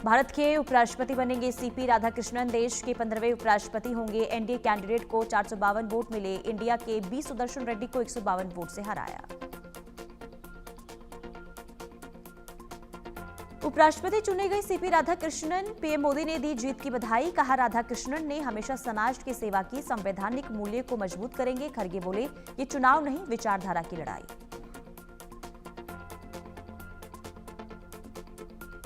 भारत के उपराष्ट्रपति बनेंगे सीपी राधाकृष्णन। देश के 15वें उपराष्ट्रपति होंगे। एनडीए कैंडिडेट को 452 वोट मिले। इंडिया के बी सुदर्शन रेड्डी को 152 वोट से हराया। उपराष्ट्रपति चुने गए सीपी राधाकृष्णन। पीएम मोदी ने दी जीत की बधाई। कहा, राधाकृष्णन ने हमेशा समाज की सेवा की, संवैधानिक मूल्य को मजबूत करेंगे। खरगे बोले, ये चुनाव नहीं, विचारधारा की लड़ाई।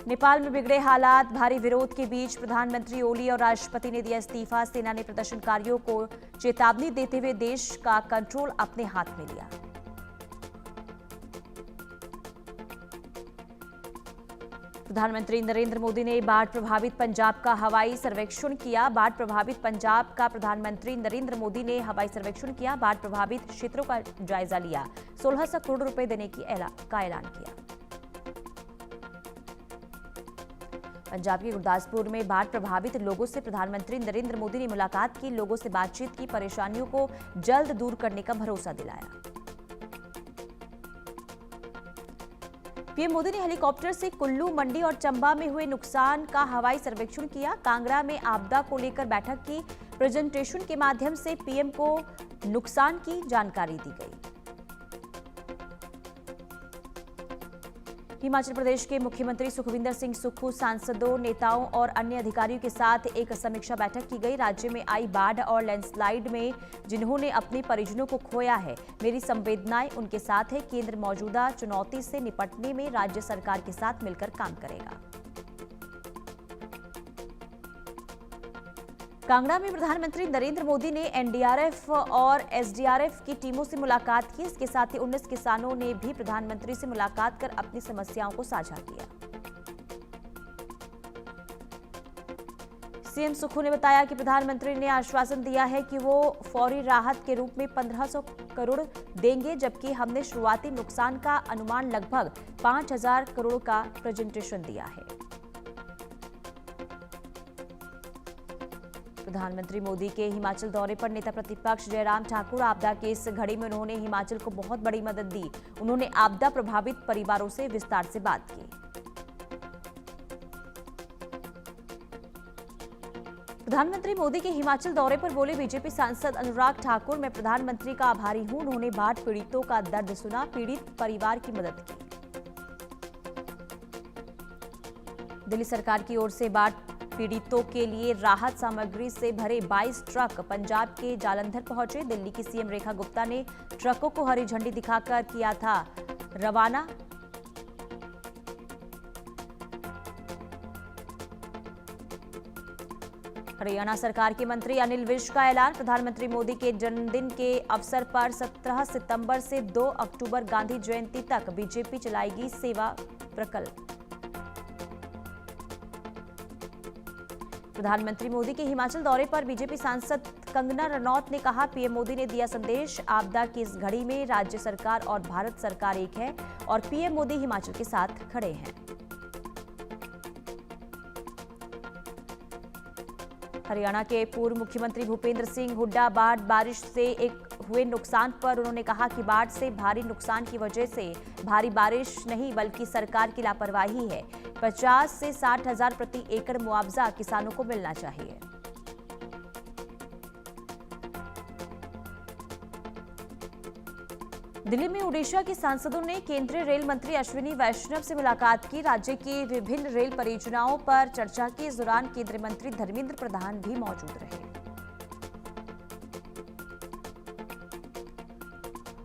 नेपाल में बिगड़े हालात। भारी विरोध के बीच प्रधानमंत्री ओली और राष्ट्रपति ने दिया इस्तीफा। सेना ने प्रदर्शनकारियों को चेतावनी देते हुए देश का कंट्रोल अपने हाथ में लिया। प्रधानमंत्री नरेंद्र मोदी ने बाढ़ प्रभावित पंजाब का हवाई सर्वेक्षण किया। बाढ़ प्रभावित पंजाब का प्रधानमंत्री नरेंद्र मोदी ने हवाई सर्वेक्षण किया। बाढ़ प्रभावित क्षेत्रों का जायजा लिया। 1600 करोड़ रुपए देने का ऐलान किया। पंजाब के गुरदासपुर में बाढ़ प्रभावित लोगों से प्रधानमंत्री नरेंद्र मोदी ने मुलाकात की। लोगों से बातचीत की, परेशानियों को जल्द दूर करने का भरोसा दिलाया। पीएम मोदी ने हेलीकॉप्टर से कुल्लू, मंडी और चंबा में हुए नुकसान का हवाई सर्वेक्षण किया। कांगड़ा में आपदा को लेकर बैठक की। प्रेजेंटेशन के माध्यम से पीएम को नुकसान की जानकारी दी गई। हिमाचल प्रदेश के मुख्यमंत्री सुखविंदर सिंह सुक्खू, सांसदों, नेताओं और अन्य अधिकारियों के साथ एक समीक्षा बैठक की गई। राज्य में आई बाढ़ और लैंडस्लाइड में जिन्होंने अपने परिजनों को खोया है, मेरी संवेदनाएं उनके साथ है। केंद्र मौजूदा चुनौती से निपटने में राज्य सरकार के साथ मिलकर काम करेगा। कांगड़ा में प्रधानमंत्री नरेंद्र मोदी ने एनडीआरएफ और एसडीआरएफ की टीमों से मुलाकात की। इसके साथ ही 19 किसानों ने भी प्रधानमंत्री से मुलाकात कर अपनी समस्याओं को साझा किया। सीएम सुक्खू ने बताया कि प्रधानमंत्री ने आश्वासन दिया है कि वो फौरी राहत के रूप में 1500 करोड़ देंगे, जबकि हमने शुरुआती नुकसान का अनुमान लगभग 5000 करोड़ का प्रेजेंटेशन दिया है। प्रधानमंत्री मोदी के हिमाचल दौरे पर नेता प्रतिपक्ष जयराम ठाकुर, आपदा की इस घड़ी में उन्होंने हिमाचल को बहुत बड़ी मदद दी। उन्होंने आपदा प्रभावित परिवारों से विस्तार से बात की। प्रधानमंत्री मोदी के हिमाचल दौरे पर बोले बीजेपी सांसद अनुराग ठाकुर, मैं प्रधानमंत्री का आभारी हूं। उन्होंने बाढ़ पीड़ितों का दर्द सुना, पीड़ित परिवार की मदद की। दिल्ली सरकार की ओर से बाढ़ पीड़ितों के लिए राहत सामग्री से भरे 22 ट्रक पंजाब के जालंधर पहुंचे। दिल्ली की सीएम रेखा गुप्ता ने ट्रकों को हरी झंडी दिखाकर किया था रवाना। हरियाणा सरकार के मंत्री अनिल विज का ऐलान। प्रधानमंत्री मोदी के जन्मदिन के अवसर पर 17 सितंबर से 2 अक्टूबर गांधी जयंती तक बीजेपी चलाएगी सेवा प्रकल्प। प्रधानमंत्री मोदी के हिमाचल दौरे पर बीजेपी सांसद कंगना रनौत ने कहा, पीएम मोदी ने दिया संदेश, आपदा की इस घड़ी में राज्य सरकार और भारत सरकार एक है और पीएम मोदी हिमाचल के साथ खड़े हैं। हरियाणा के पूर्व मुख्यमंत्री भूपेंद्र सिंह हुड्डा बारिश से हुए नुकसान पर उन्होंने कहा कि बाढ़ से भारी नुकसान की वजह से भारी बारिश नहीं बल्कि सरकार की लापरवाही है। 50 से 60 हजार प्रति एकड़ मुआवजा किसानों को मिलना चाहिए। दिल्ली में ओडिशा के सांसदों ने केंद्रीय रेल मंत्री अश्विनी वैष्णव से मुलाकात की। राज्य की विभिन्न रेल परियोजनाओं पर चर्चा की। इस दौरान केंद्रीय मंत्री धर्मेंद्र प्रधान भी मौजूद रहे।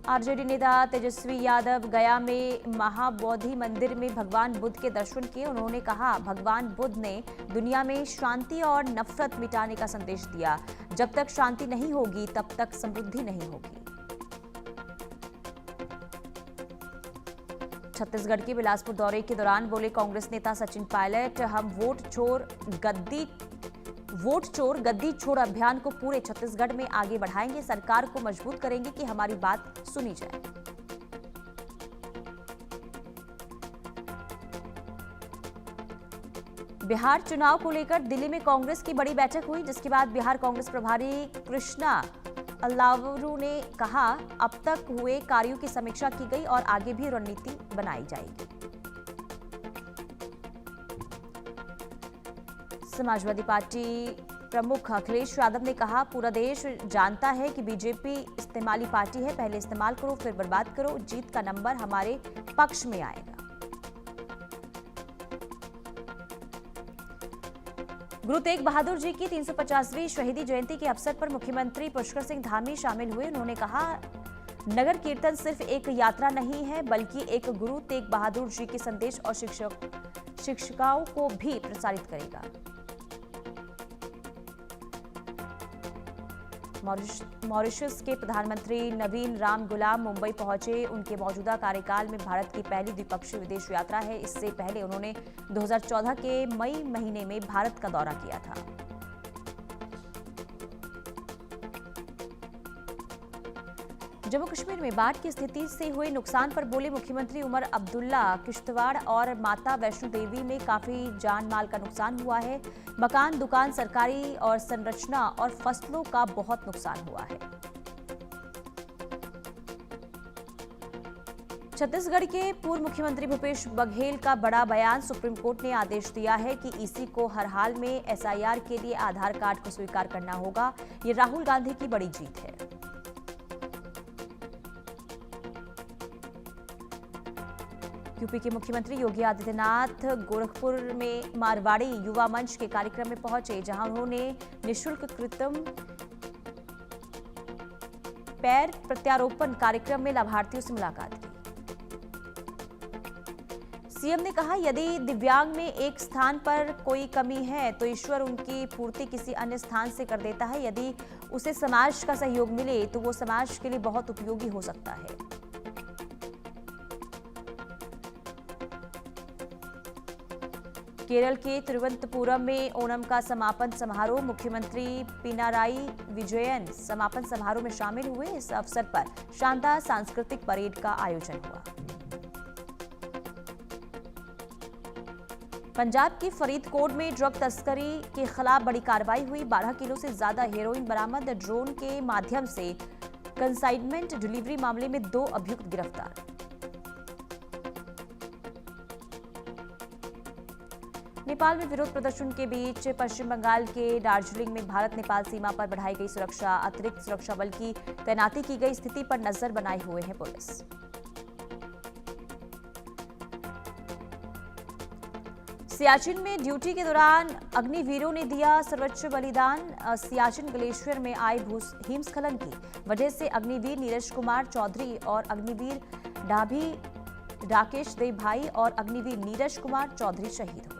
आरजेडी नेता तेजस्वी यादव गया में महाबोधि मंदिर में भगवान बुद्ध के दर्शन किए। उन्होंने कहा, भगवान बुद्ध ने दुनिया में शांति और नफरत मिटाने का संदेश दिया। जब तक शांति नहीं होगी तब तक समृद्धि नहीं होगी। छत्तीसगढ़ के बिलासपुर दौरे के दौरान बोले कांग्रेस नेता सचिन पायलट, हम वोट चोर गद्दी छोड़ अभियान को पूरे छत्तीसगढ़ में आगे बढ़ाएंगे। सरकार को मजबूत करेंगे कि हमारी बात सुनी जाए। बिहार चुनाव को लेकर दिल्ली में कांग्रेस की बड़ी बैठक हुई, जिसके बाद बिहार कांग्रेस प्रभारी कृष्णा अल्लावरू ने कहा, अब तक हुए कार्यों की समीक्षा की गई और आगे भी रणनीति बनाई जाएगी। समाजवादी पार्टी प्रमुख अखिलेश यादव ने कहा, पूरा देश जानता है कि बीजेपी इस्तेमाली पार्टी है, पहले इस्तेमाल करो फिर बर्बाद करो, जीत का नंबर हमारे पक्ष में आएगा। गुरु तेग बहादुर जी की 350वीं शहीदी जयंती के अवसर पर मुख्यमंत्री पुष्कर सिंह धामी शामिल हुए। उन्होंने कहा, नगर कीर्तन सिर्फ एक यात्रा नहीं है बल्कि एक गुरु तेग बहादुर जी के संदेश और शिक्षिकाओं को भी प्रसारित करेगा। मॉरिशस के प्रधानमंत्री नवीन राम गुलाम मुंबई पहुंचे। उनके मौजूदा कार्यकाल में भारत की पहली द्विपक्षीय विदेश यात्रा है। इससे पहले उन्होंने 2014 के मई महीने में भारत का दौरा किया था। जम्मू कश्मीर में बाढ़ की स्थिति से हुए नुकसान पर बोले मुख्यमंत्री उमर अब्दुल्ला, किश्तवाड़ और माता वैष्णो देवी में काफी जान माल का नुकसान हुआ है। मकान, दुकान, सरकारी और संरचना और फसलों का बहुत नुकसान हुआ है। छत्तीसगढ़ के पूर्व मुख्यमंत्री भूपेश बघेल का बड़ा बयान। सुप्रीम कोर्ट ने आदेश दिया है कि ईसी को हर हाल में एसआईआर के लिए आधार कार्ड को स्वीकार करना होगा। ये राहुल गांधी की बड़ी जीत है। यूपी के मुख्यमंत्री योगी आदित्यनाथ गोरखपुर में मारवाड़ी युवा मंच के कार्यक्रम में पहुंचे, जहां उन्होंने निःशुल्क कृत्रिम पैर प्रत्यारोपण कार्यक्रम में लाभार्थियों से मुलाकात की। सीएम ने कहा, यदि दिव्यांग में एक स्थान पर कोई कमी है तो ईश्वर उनकी पूर्ति किसी अन्य स्थान से कर देता है। यदि उसे समाज का सहयोग मिले तो वो समाज के लिए बहुत उपयोगी हो सकता है। केरल के तिरुवनंतपुरम में ओणम का समापन समारोह। मुख्यमंत्री पिनाराई विजयन समापन समारोह में शामिल हुए। इस अवसर पर शानदार सांस्कृतिक परेड का आयोजन हुआ। पंजाब के फरीदकोट में ड्रग तस्करी के खिलाफ बड़ी कार्रवाई हुई। 12 किलो से ज्यादा हेरोइन बरामद। ड्रोन के माध्यम से कंसाइनमेंट डिलीवरी मामले में 2 अभियुक्त गिरफ्तार। नेपाल में विरोध प्रदर्शन के बीच पश्चिम बंगाल के दार्जिलिंग में भारत नेपाल सीमा पर बढ़ाई गई सुरक्षा। अतिरिक्त सुरक्षा बल की तैनाती की गई। स्थिति पर नजर बनाए हुए है पुलिस। सियाचिन में ड्यूटी के दौरान अग्निवीरों ने दिया सर्वोच्च बलिदान। सियाचिन ग्लेशियर में आए हिमस्खलन की वजह से अग्निवीर नीरज कुमार चौधरी और अग्निवीर डाभी राकेश देव भाई और अग्निवीर नीरज कुमार चौधरी शहीद हुए।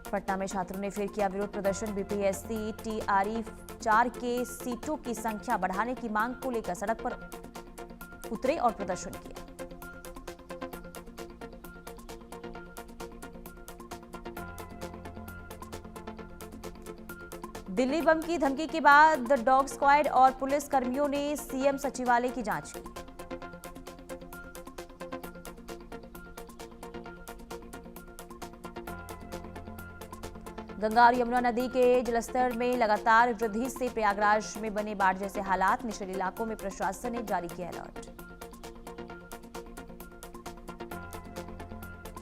पटना में छात्रों ने फिर किया विरोध प्रदर्शन। बीपीएससी टीआरई 4 के सीटों की संख्या बढ़ाने की मांग को लेकर सड़क पर उतरे और प्रदर्शन किया। दिल्ली बम की धमकी के बाद डॉग स्क्वाड और पुलिस कर्मियों ने सीएम सचिवालय की जांच की। गंगा और यमुना नदी के जलस्तर में लगातार वृद्धि से प्रयागराज में बने बाढ़ जैसे हालात। निचले इलाकों में प्रशासन ने जारी किया अलर्ट।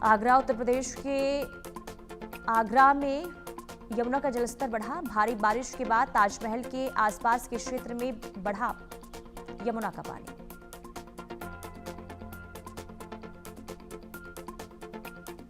आगरा, उत्तर प्रदेश के आगरा में यमुना का जलस्तर बढ़ा। भारी बारिश के बाद ताजमहल के आसपास के क्षेत्र में बढ़ा यमुना का पानी।